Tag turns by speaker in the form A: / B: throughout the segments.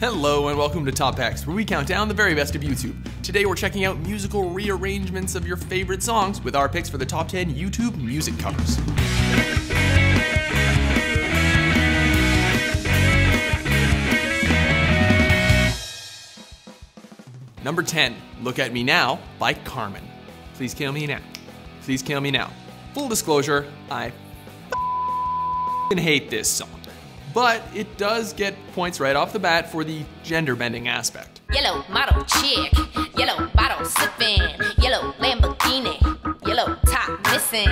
A: Hello and welcome to TopX, where we count down the very best of YouTube. Today we're checking out musical rearrangements of your favorite songs with our picks for the top 10 YouTube music covers. Number 10, Look at Me Now by Carmen. Please kill me now. Please kill me now. Full disclosure, I hate this song. But it does get points right off the bat for the gender bending aspect.
B: Yellow model chick, yellow bottle sipping, yellow Lamborghini, yellow top missing.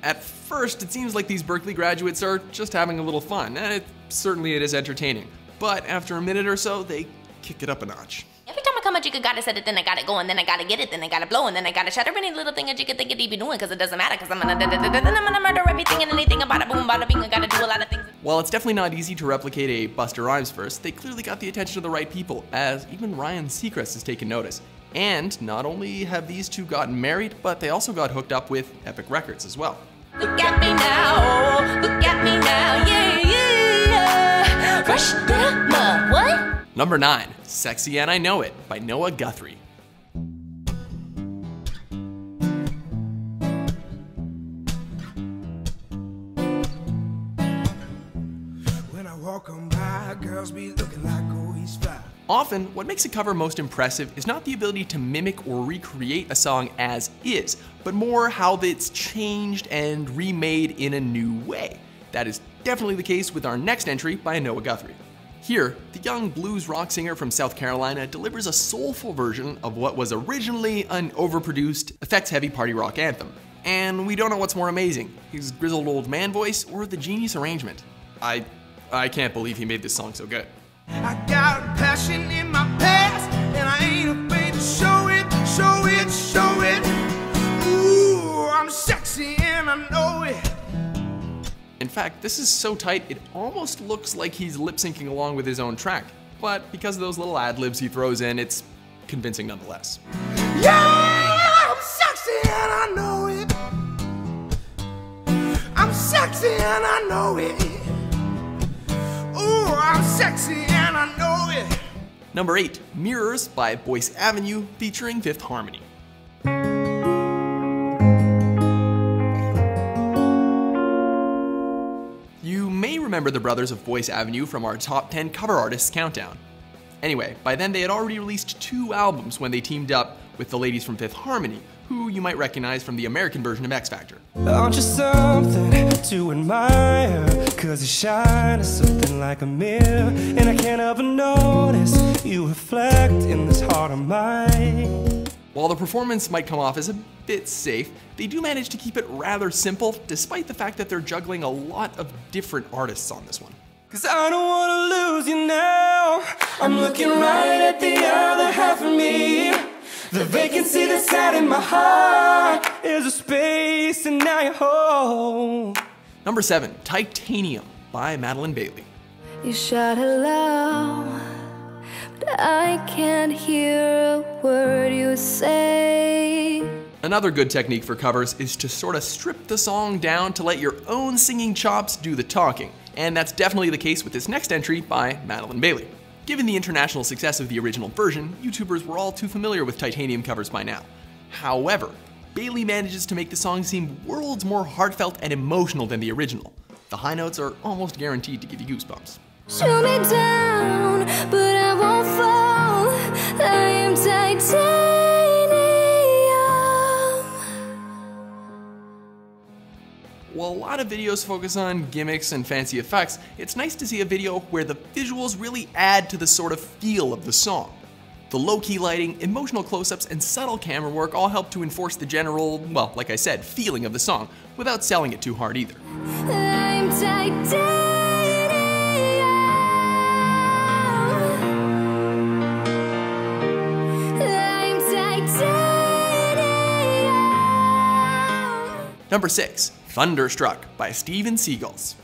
A: At first, it seems like these Berkeley graduates are just having a little fun, and certainly it is entertaining. But after a minute or so, they kick it up a notch.
B: Every time I come a jigga gotta set it, then I gotta go, and then I gotta get it, then I gotta blow, and then I gotta shut every little thing a jigga think it be doing, cause it doesn't matter, cause I'm gonna murder everything and anything about a boom, bada bing, I gotta do a lot of things. While
A: it's definitely not easy to replicate a Busta Rhymes verse, they clearly got the attention of the right people, as even Ryan Seacrest has taken notice. And not only have these two gotten married, but they also got hooked up with Epic Records as well.
B: Look at me now, yeah, yeah. Rush the mud, what?
A: Number 9, Sexy and I Know It by Noah Guthrie.
C: When I walk on by, girls be looking like, oh, he's fly.
A: Often, what makes a cover most impressive is not the ability to mimic or recreate a song as is, but more how it's changed and remade in a new way. That is definitely the case with our next entry by Noah Guthrie. Here, the young blues rock singer from South Carolina delivers a soulful version of what was originally an overproduced, effects-heavy party rock anthem. And we don't know what's more amazing, his grizzled old man voice or the genius arrangement. I can't believe he made this song so good.
C: I got a passion in my past, and I ain't afraid to show it, show it, show it. Ooh, I'm sexy and I know it.
A: In fact, this is so tight, it almost looks like he's lip-syncing along with his own track. But because of those little ad-libs he throws in, it's convincing nonetheless.
C: Yeah, I'm sexy and I know it. I'm sexy and I know it. Ooh, I'm sexy and I know it.
A: Number 8, Mirrors by Boyce Avenue featuring Fifth Harmony. You may remember the brothers of Boyce Avenue from our top 10 cover artists countdown. Anyway, by then they had already released 2 albums when they teamed up with the ladies from Fifth Harmony, who you might recognize from the American version of X Factor.
D: Aren't you something to admire? Cause you shine as something like a mirror, and I can't ever notice you reflect in this heart of mine.
A: While the performance might come off as a bit safe, they do manage to keep it rather simple, despite the fact that they're juggling a lot of different artists on this one.
D: Cause I don't wanna lose you now. I'm looking right at the other half of me. The vacancy that's out in my heart is a space, and now you're home.
A: Number 7, Titanium by Madeline Bailey.
E: You shout hello, but I can't hear a word you say.
A: Another good technique for covers is to sort of strip the song down to let your own singing chops do the talking, and that's definitely the case with this next entry by Madeline Bailey. Given the international success of the original version, YouTubers were all too familiar with Titanium covers by now. However, Bailey manages to make the song seem worlds more heartfelt and emotional than the original. The high notes are almost guaranteed to give you goosebumps.
E: Shoot me down, but I won't fall. I am titanium.
A: While a lot of videos focus on gimmicks and fancy effects, it's nice to see a video where the visuals really add to the sort of feel of the song. The low-key lighting, emotional close-ups, and subtle camera work all help to enforce the general, well, like I said, feeling of the song, without selling it too hard either.
E: I'm titanium. I'm titanium.
A: Number 6, Thunderstruck by Steven Seagulls.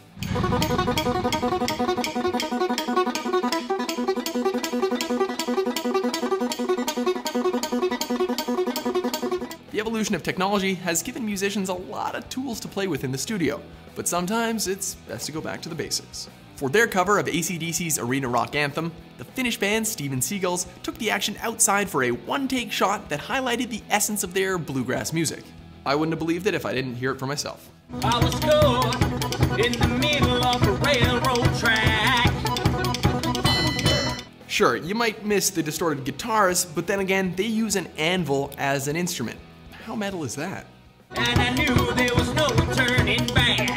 A: The evolution of technology has given musicians a lot of tools to play with in the studio, but sometimes it's best to go back to the basics. For their cover of AC/DC's arena rock anthem, the Finnish band Steven Seagulls took the action outside for a one-take shot that highlighted the essence of their bluegrass music. I wouldn't have believed it if I didn't hear it for myself.
F: I was caught in the middle of a railroad track.
A: Sure, you might miss the distorted guitars, but then again, they use an anvil as an instrument. How metal is that?
F: And I knew there was no turning back.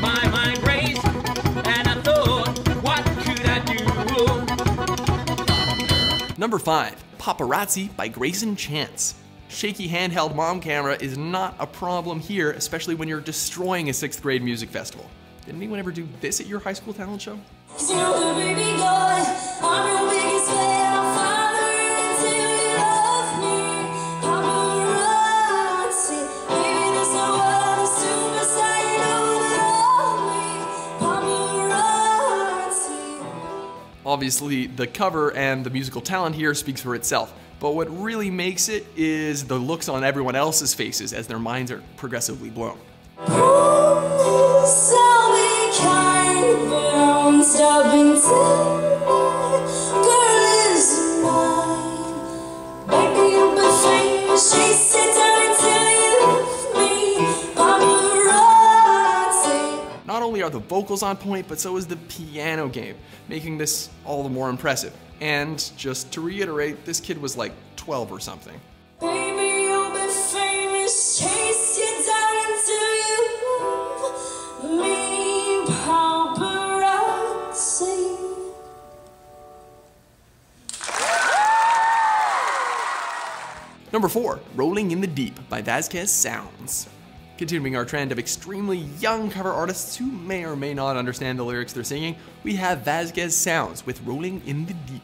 F: My mind raced, and I thought, what could I do?
A: Number 5, Paparazzi by Grayson Chance. Shaky handheld mom camera is not a problem here, especially when you're destroying a 6th grade music festival. Did anyone ever do this at your high school talent show? Obviously, the cover and the musical talent here speaks for itself, but what really makes it is the looks on everyone else's faces as their minds are progressively blown. Not only are the vocals on point, but so is the piano game, making this all the more impressive. And just to reiterate, this kid was like 12 or something.
E: Baby, you'll be famous, chase you down until you love me, paparazzi.
A: Number 4, Rolling in the Deep by Vasquez Sounds. Continuing our trend of extremely young cover artists who may or may not understand the lyrics they're singing, we have Vasquez Sounds with Rolling in the Deep.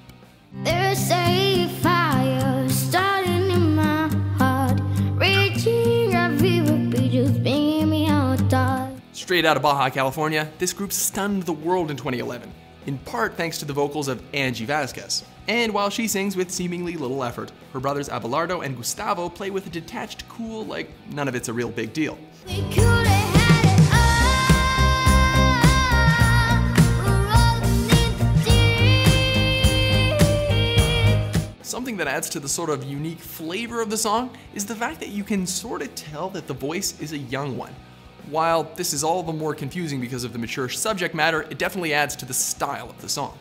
E: There's a fire starting in my heart, reaching a fever pitch, just bringing me out dark.
A: Straight out of Baja, California, this group stunned the world in 2011, in part thanks to the vocals of Angie Vasquez. And while she sings with seemingly little effort, her brothers Abelardo and Gustavo play with a detached cool like none of it's a real big deal.
E: We could have had it all, rolling in the deep.
A: Something that adds to the sort of unique flavor of the song is the fact that you can sort of tell that the voice is a young one. While this is all the more confusing because of the mature subject matter, it definitely adds to the style of the song.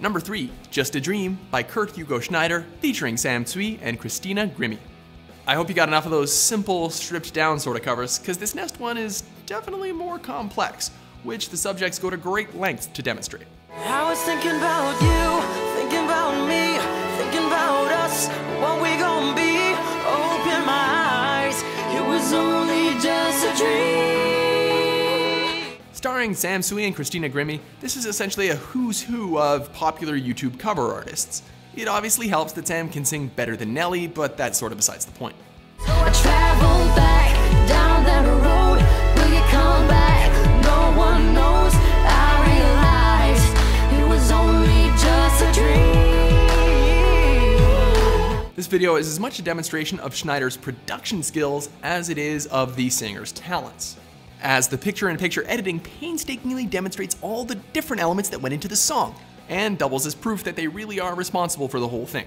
A: Number 3, Just a Dream by Kurt Hugo Schneider featuring Sam Tsui and Christina Grimmie. I hope you got enough of those simple, stripped down sort of covers, because this next one is definitely more complex, which the subjects go to great lengths to demonstrate.
D: I was thinking about you, thinking about me, thinking about us, what we gon' be. Open my eyes, it was only just a dream.
A: Starring Sam Tsui and Christina Grimmie, this is essentially a who's who of popular YouTube cover artists. It obviously helps that Sam can sing better than Nelly, but that's sort of besides the point.
E: So I travel back down that road. Will you come back? No one knows. I realized it was only just a dream.
A: This video is as much a demonstration of Schneider's production skills as it is of the singer's talents, as the picture-in-picture editing painstakingly demonstrates all the different elements that went into the song, and doubles as proof that they really are responsible for the whole thing.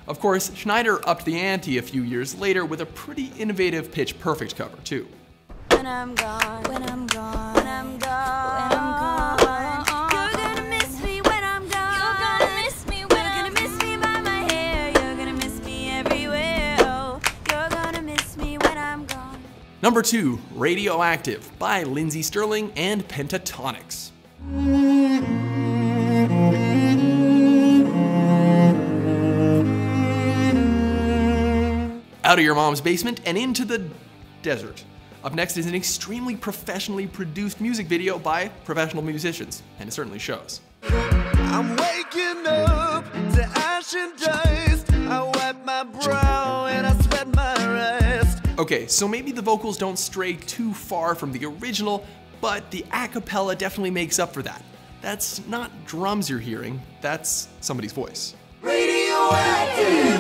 A: Of course, Schneider upped the ante a few years later with a pretty innovative Pitch Perfect cover, too.
E: When I'm gone, when I'm gone, when I'm gone, when I'm gone, you're gonna miss me when I'm gone. You're gonna miss me when you're gonna miss me by my hair. You're gonna miss me everywhere. Oh, you're gonna miss me when I'm gone.
A: Number 2, Radioactive by Lindsey Sterling and Pentatonix. Out of your mom's basement and into the desert. Up next is an extremely professionally produced music video by professional musicians, and it certainly shows.
C: I'm waking up to ash and dust. I wipe my
A: Okay, so maybe the vocals don't stray too far from the original, but the a cappella definitely makes up for that. That's not drums you're hearing, that's somebody's voice.
C: Radioactive.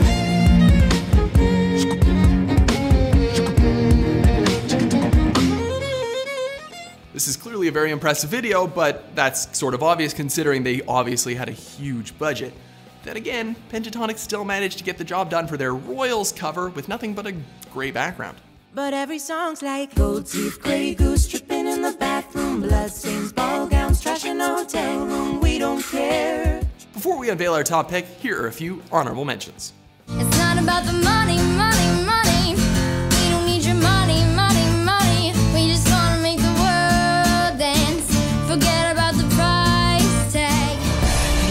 A: This is clearly a very impressive video, but that's sort of obvious considering they obviously had a huge budget. Then again, Pentatonix still managed to get the job done for their Royals cover with nothing but a gray background.
E: But every song's like gold teeth, gray goose, tripping in the bathroom, bloodstains, ball gowns, trash in a hotel room, we don't care.
A: Before we unveil our top pick, here are a few honorable mentions.
E: It's not about the money, money, money. We don't need your money, money, money. We just wanna make the world dance. Forget about the price tag.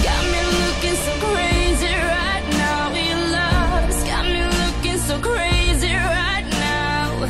E: Got me looking so crazy right now. Your love's got me looking so crazy right now.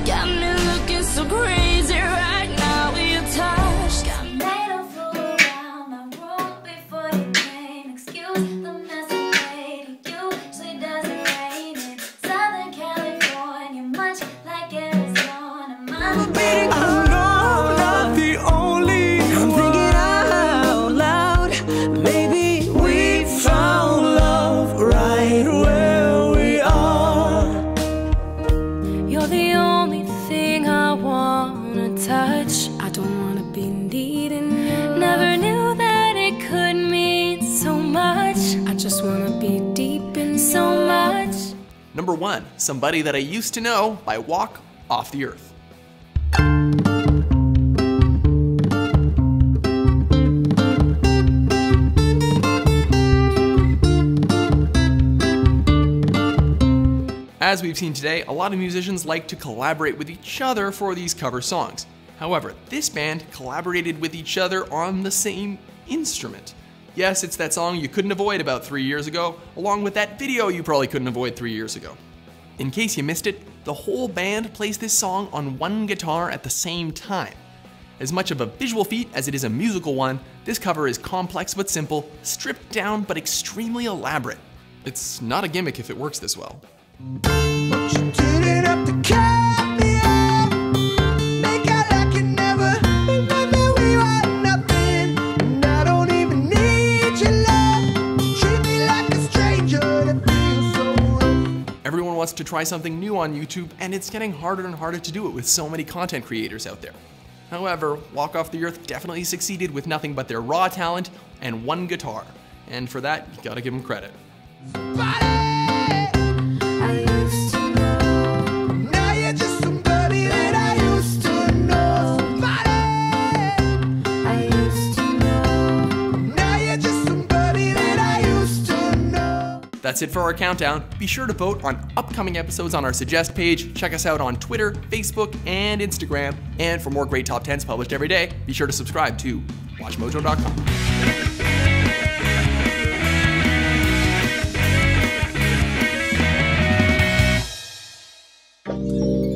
E: Got me looking so crazy right now. Your touch got me.
G: They don't fool around my room before you came. Excuse the mess I made to you. Usually doesn't rain in Southern California, much like Arizona. Mama,
D: I'm not the only I'm thinking out loud. Maybe we found love right where we are.
E: You're the only thing I wanna touch. I don't wanna be needing you. Never knew that it could mean so much. I just wanna be deep in so much.
A: Number 1, Somebody That I Used to Know by Walk Off the Earth. As we've seen today, a lot of musicians like to collaborate with each other for these cover songs. However, this band collaborated with each other on the same instrument. Yes, it's that song you couldn't avoid about 3 years ago, along with that video you probably couldn't avoid 3 years ago. In case you missed it, the whole band plays this song on one guitar at the same time. As much of a visual feat as it is a musical one, this cover is complex but simple, stripped down but extremely elaborate. It's not a gimmick if it works this well.
C: Turn it up to cut me off. Make out like you never remember we were nothing. And I don't even need your love. Treat me like a stranger that feels so rough.
A: Everyone wants to try something new on YouTube, and it's getting harder and harder to do it with so many content creators out there. However, Walk Off the Earth definitely succeeded with nothing but their raw talent and one guitar. And for that, you gotta give them credit.
E: I used to know.
C: Now you're just somebody that I used to know. Somebody.
E: I used to know.
C: Now you're just somebody that I used to know.
A: That's it for our countdown. Be sure to vote on upcoming episodes on our Suggest page. Check us out on Twitter, Facebook, and Instagram. And for more great top 10s published every day, be sure to subscribe to WatchMojo.com.